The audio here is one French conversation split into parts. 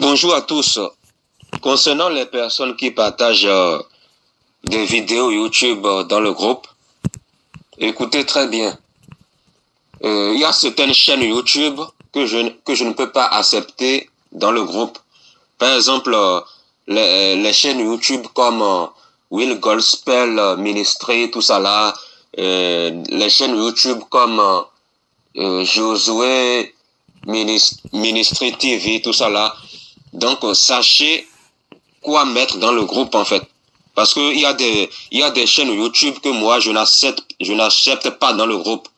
Bonjour à tous. Concernant les personnes qui partagent des vidéos YouTube dans le groupe, écoutez très bien. Il y a certaines chaînes YouTube que je ne peux pas accepter dans le groupe. Par exemple, les chaînes YouTube comme Will Gospel Ministry, tout ça là, les chaînes YouTube comme Josué Ministry TV, tout ça là. Donc, sachez quoi mettre dans le groupe en fait. Parce qu'il y a des chaînes YouTube que moi je n'accepte pas dans le groupe.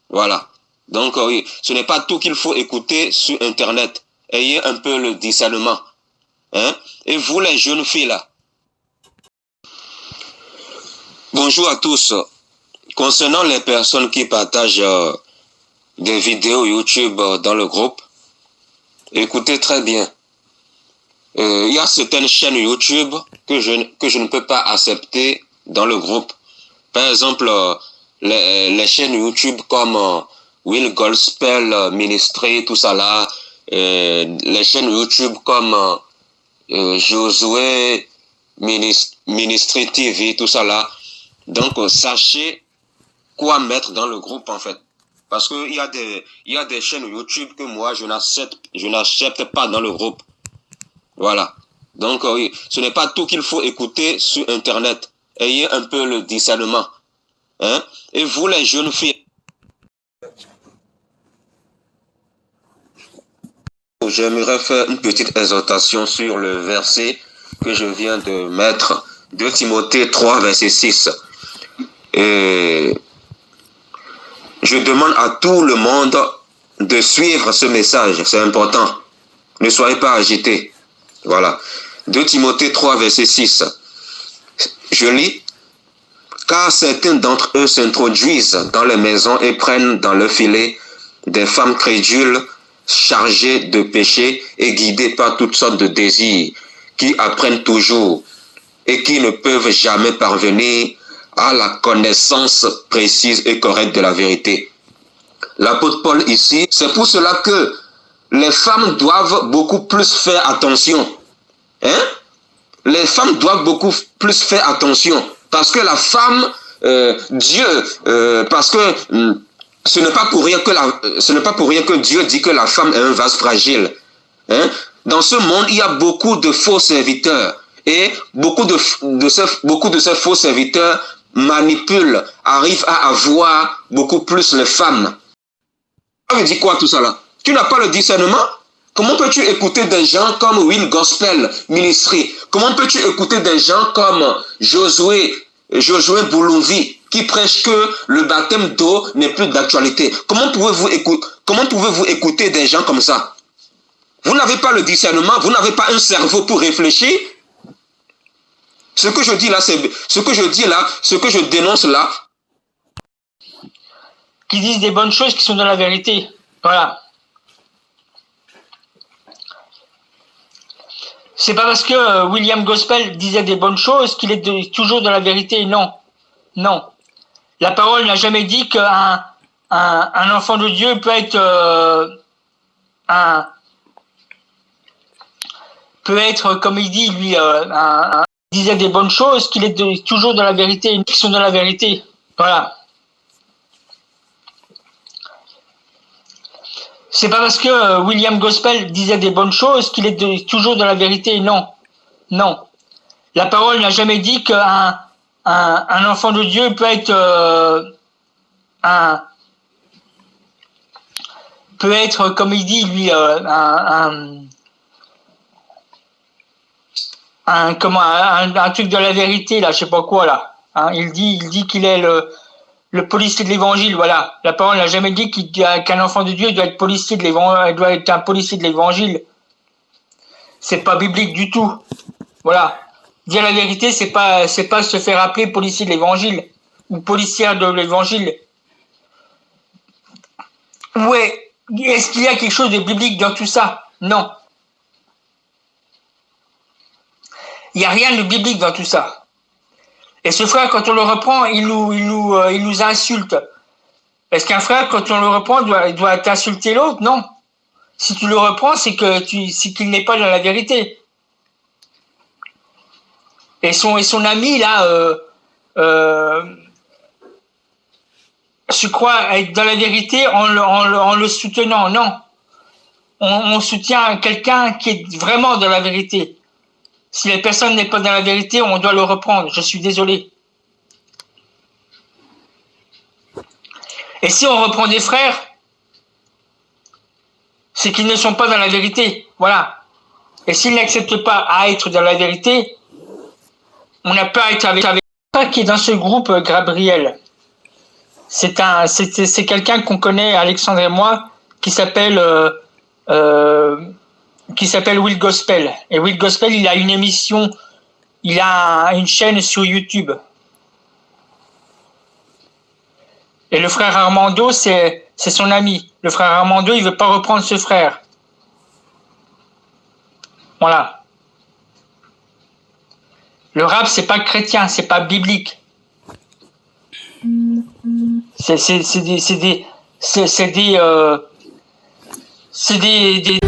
Voilà. Donc oui, ce n'est pas tout qu'il faut écouter sur Internet. Ayez un peu le discernement. Hein? Et vous les jeunes filles là. Bonjour à tous. Concernant les personnes qui partagent des vidéos YouTube dans le groupe, écoutez très bien. Il y a certaines chaînes YouTube que je ne peux pas accepter dans le groupe. Par exemple, les chaînes YouTube comme Will Gospel Ministry, tout ça là, les chaînes YouTube comme Josué Ministry TV, tout ça là. Donc, sachez quoi mettre dans le groupe en fait. Parce qu'il y a des chaînes YouTube que moi je n'accepte pas dans le groupe. Voilà. Donc oui, ce n'est pas tout qu'il faut écouter sur Internet. Ayez un peu le discernement. Hein? Et vous les jeunes filles, j'aimerais faire une petite exhortation sur le verset que je viens de mettre, 2 Timothée 3, verset 6. Et je demande à tout le monde de suivre ce message, c'est important. Ne soyez pas agités. Voilà. 2 Timothée 3, verset 6. Je lis. Car certains d'entre eux s'introduisent dans les maisons et prennent dans le filet des femmes crédules, chargées de péché et guidées par toutes sortes de désirs, qui apprennent toujours et qui ne peuvent jamais parvenir à la connaissance précise et correcte de la vérité. L'apôtre Paul ici, c'est pour cela que les femmes doivent beaucoup plus faire attention. Hein? Les femmes doivent beaucoup plus faire attention. Parce que la femme, parce que ce n'est pas pour rien que Dieu dit que la femme est un vase fragile. Hein? Dans ce monde, il y a beaucoup de faux serviteurs. Et beaucoup de ces faux serviteurs manipulent, arrivent à avoir beaucoup plus les femmes. Ça veut dire quoi tout ça là? Tu n'as pas le discernement? Comment peux-tu écouter des gens comme Will Gospel Ministry? Comment peux-tu écouter des gens comme Josué Boulunvi qui prêchent que le baptême d'eau n'est plus d'actualité? Comment pouvez-vous écouter des gens comme ça? Vous n'avez pas le discernement, vous n'avez pas un cerveau pour réfléchir. Ce que je dis là, ce que je dénonce là. Qui disent des bonnes choses qui sont dans la vérité. Voilà. C'est pas parce que William Gospel disait des bonnes choses qu'il est toujours dans la vérité. Non. Non. La parole n'a jamais dit qu'un enfant de Dieu peut être comme il dit, lui, disait des bonnes choses, qu'il est toujours dans la vérité, qui sont dans la vérité. Voilà. C'est pas parce que William Gospel disait des bonnes choses qu'il est toujours dans la vérité. Non. Non. La parole n'a jamais dit qu'un enfant de Dieu peut être comme il dit, lui, un truc de la vérité, là, je sais pas quoi, là. Hein, il dit qu'il est le policier de l'évangile, voilà. La parole n'a jamais dit qu'un enfant de Dieu doit être policier de l'évangile, doit être un policier de l'évangile. C'est pas biblique du tout. Voilà. Dire la vérité, c'est pas se faire appeler policier de l'évangile ou policière de l'évangile. Ouais. Est-ce qu'il y a quelque chose de biblique dans tout ça? Non. Il n'y a rien de biblique dans tout ça. Et ce frère, quand on le reprend, il nous insulte. Est-ce qu'un frère, quand on le reprend, doit insulter l'autre? Non. Si tu le reprends, c'est qu'il n'est pas dans la vérité. Et son ami là, je crois être dans la vérité en le soutenant. Non, on soutient quelqu'un qui est vraiment dans la vérité. Si la personne n'est pas dans la vérité, on doit le reprendre. Je suis désolé. Et si on reprend des frères, c'est qu'ils ne sont pas dans la vérité. Voilà. Et s'ils n'acceptent pas à être dans la vérité, on n'a pas à être avec qui est dans ce groupe, Gabriel. C'est quelqu'un qu'on connaît, Alexandre et moi, qui s'appelle Will Gospel. Et Will Gospel, il a une émission, il a une chaîne sur YouTube. Et le frère Armando, c'est son ami. Le frère Armando, il veut pas reprendre ce frère. Voilà. Le rap, c'est pas chrétien, c'est pas biblique. C'est des